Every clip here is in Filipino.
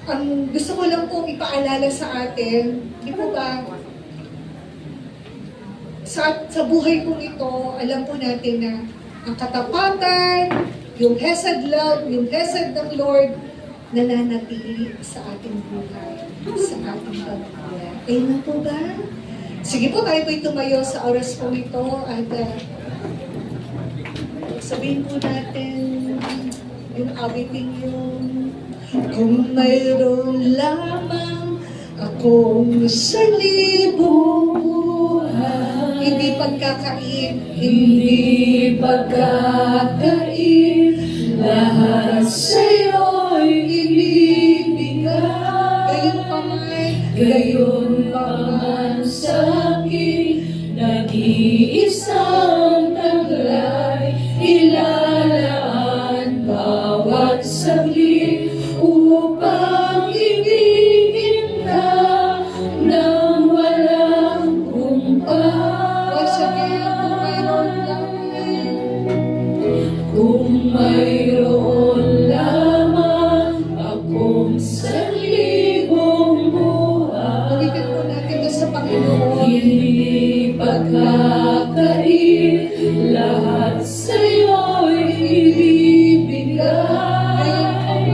Ang gusto ko lang pong ipaalala sa atin, di po ba, sa buhay kong ito, alam po natin na ang katapatan, yung Hesed love, yung Hesed ng Lord, nananatili sa ating buhay, sa ating pamilya. Amen po ba? Sige po, tayo po'y tumayo sa oras po ito at sabihin po natin yung awiting yung kung mayroon lamang akong sa libong buhay, hindi pagkakain, lahat sa'yo'y ibibigay. Gayon pa man sa'kin, nag-iisang taglay, ilalaan bawat saglit upang ibigin ka ng walang humpay. Kung mayroon lamang akong sa libong buhay, Pagkikat po natin doon sa Panginoon. hindi pagkakain, lahat sa'yo'y ibibigay.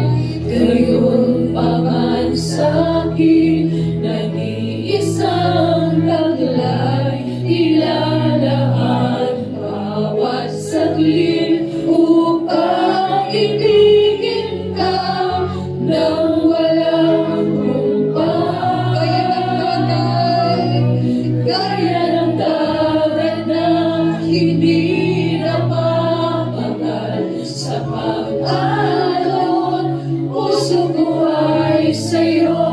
Gayon pa man sa'kin, nag-iisang taglay, ilalaan bawat saglit upang ibigin ka ng walang humpay. Gaya ng dagat na hindi napapagal sa pag-alon, puso ko ay sa'yo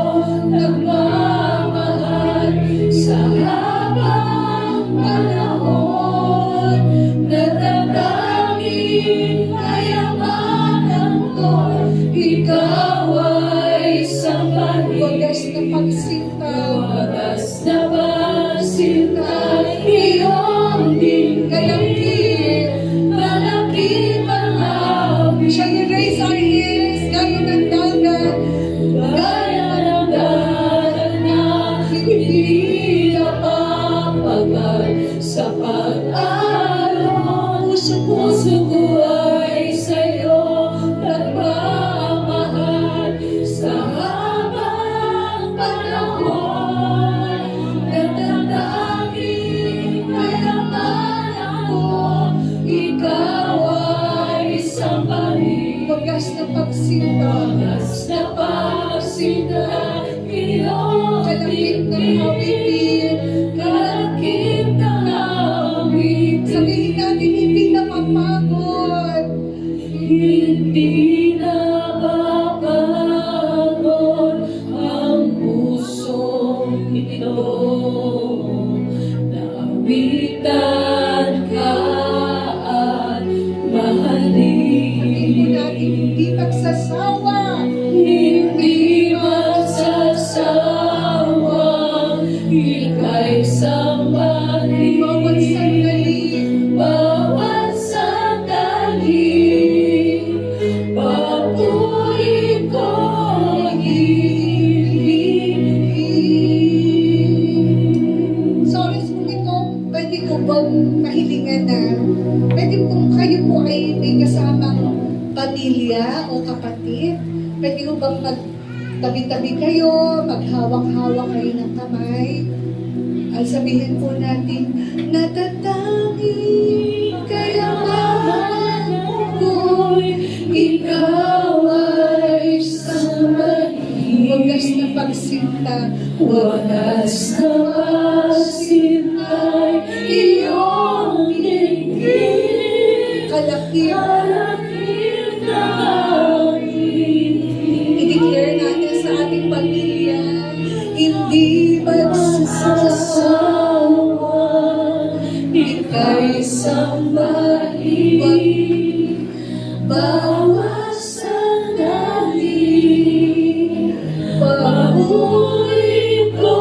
nagmamahal sa habang panahon. Natatanging kayamanan ko, ikaw ay sambahin. Wagas na pagsinta, Wagas na pagsinta, iyong dinggin. Malaki ang amin. shall we raise our hands, gaya ng dagat, Gaya ng dagat na hindi napapagal sa pag-alon. Puso ko ay sa'yo nagmamahal sa habang panahon. Natatanging kayamanan ko, ikaw ay sambahin. wagas na pagsinta, Wagas na pagsinta, iyong kalakip ng awitin. kalakip ng awitin. Sabihin natin, hindi na mapagod. Hindi napapagod ang pusong ito. Naawitan ka at Sabihin mahalin. natin, hindi magsasawa. Hindi magsasawa, ika'y sambahin. Bawat sandali, Bawat sandali, papuri ko ibigin. sa oras po ito, pwede ko bang kahilingan na, pwede kung kayo po ay may kasamang pamilya o kapatid, pwede ko bang magtabi-tabi kayo, maghawak-hawak kayo ng kamay, at sabihin po natin, natatanging kayamanan ko'y Ikaw ay sambahin. wagas na pagsinta, Wagas na pagsintay, iyong dinggin. kalakip. Kalakip na awitin. I-declare natin sa ating pamilya, hindi Magsasawa, ika'y sambahin. Bawat sandali, papuri ko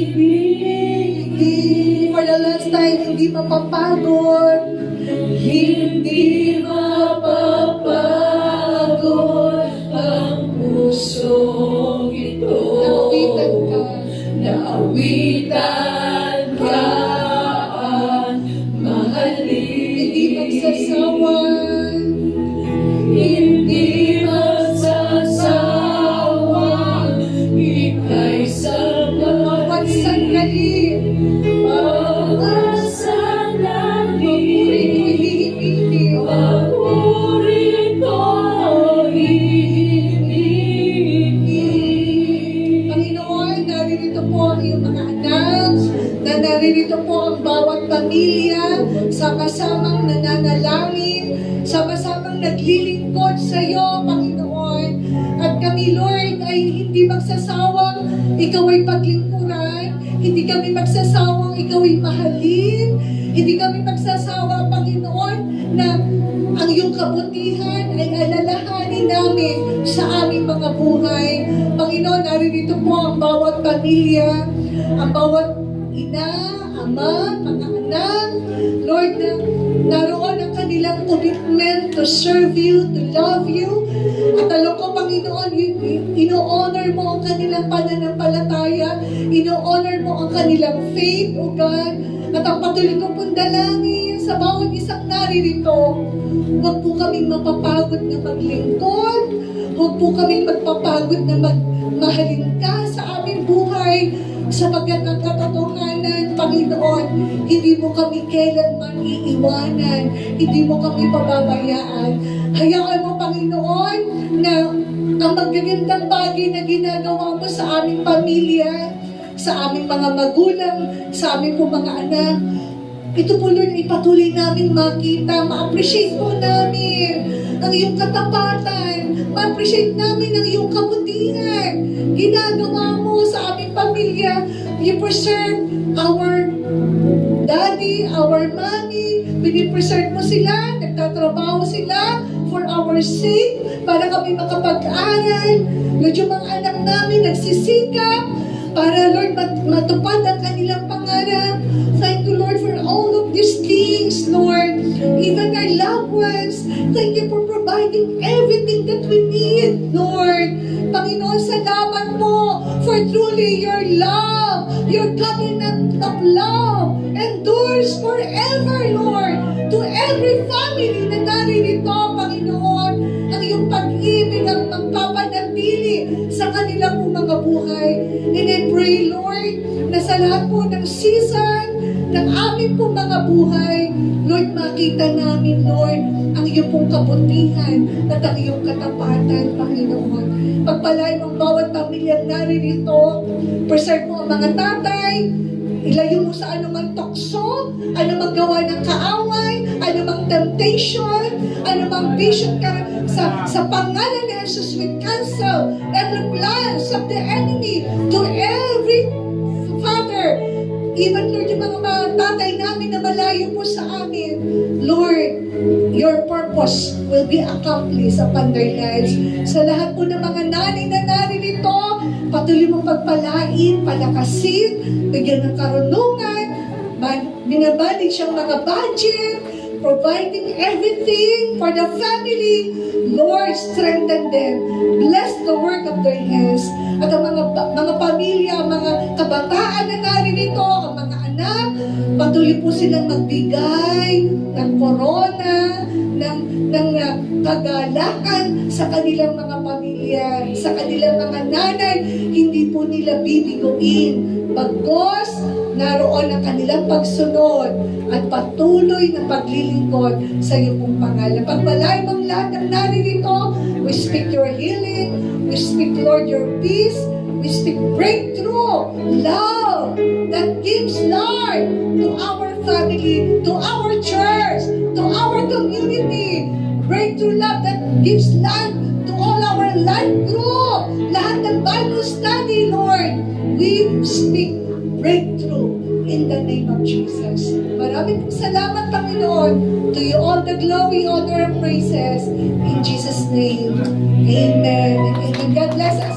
ibigin. for the last time, hindi mapapagod. Hindi mapapagod ang kami, Lord, ay hindi magsasawang ikaw ay paglingkuran. Hindi kami magsasawang ikaw ay mahalin. Hindi kami magsasawang, Panginoon, na ang iyong kabutihan ay alalahanin namin sa aming mga buhay. Panginoon, naririto po ang bawat pamilya, ang bawat ina, ama, mga anak, Lord, na naroon ang kanilang commitment to serve you, to love you. At alam ko, Panginoon, ino-honor mo ang kanilang pananampalataya, ino-honor mo ang kanilang faith, O God. At ang patuloy kong pundalangin sa bawat isang naririto, huwag po kaming mapapagod na maglingkod, huwag po kaming magpapagod na magmahalin ka sa aming buhay, sapagkat ang katotohanan, Panginoon, hindi mo kami kailanman iiwanan, hindi mo kami pababayaan. Hayaan mo, Panginoon, na ang magagandang bagay na ginagawa mo sa aming pamilya, sa aming mga magulang, sa aming po mga anak, ito po, Lord, ipatuloy namin makita, ma-appreciate po namin ang iyong katapatan, ma-appreciate namin ang iyong kabutihan. Ginagawa mo sa aming pamilya. You preserve our daddy, our mommy, pinipreserve mo sila, nagtatrabaho sila for our sake, para kami makapag-aral. Lord, yung mga anak namin nagsisikap, para, Lord, matupad ang kanilang pangarap. Thank you, Lord, for all of these things, Lord. Even our loved ones, thank you for providing everything that we need, Lord. Panginoon, salamat mo for truly your love, your covenant of love endures forever, Lord. To every family na naririto, Panginoon, ang iyong pag-ibig ang magpapanatili sa kanilang mga buhay. And I pray, Lord, na sa lahat po ng season ng aming pong mga buhay, Lord, makita namin, Lord, ang iyong pong kabutihan at ang iyong katapatan, Panginoon. Pagpalain ang bawat pamilyang naririto, preserve mo ang mga tatay, ilayo mo sa anumang tukso, anumang gawa ng kaaway, anumang temptation, anumang vision ka sa pangalan ni Jesus, we cancel every plans of the enemy to every father, even, Lord, yung mga tatay namin na malayo po sa amin, Lord, your purpose will be accomplished upon their lives. Sa lahat po ng mga nanay na naririto, patuloy mong pagpalain, palakasin, bigyan ng karunungan, binabalig siyang mga budget, providing everything for the family. Lord, strengthen them. Bless the work of their hands. At ang mga pamilya, mga kabataan na naririto, ang mga anak, patuloy po silang magbigay ng korona, ng kagalakan sa kanilang mga pamilya, sa kanilang mga nanay. Hindi po nila bibiguin. Bagkos, naroon ang kanilang pagsunod at patuloy na paglilingkod sa iyong pong pangalan. Pagbalay mong lahat ng naririto, we speak your healing, we speak, Lord, your peace, we speak breakthrough, love that gives, Lord, to our family, to our church, to our community. Breakthrough love that gives life to all our life group. Lahat ng Bible study, Lord, we speak breakthrough in the name of Jesus. Maraming salamat, Panginoon. To you all the glory, honor, and praises. In Jesus' name, amen. And God bless us.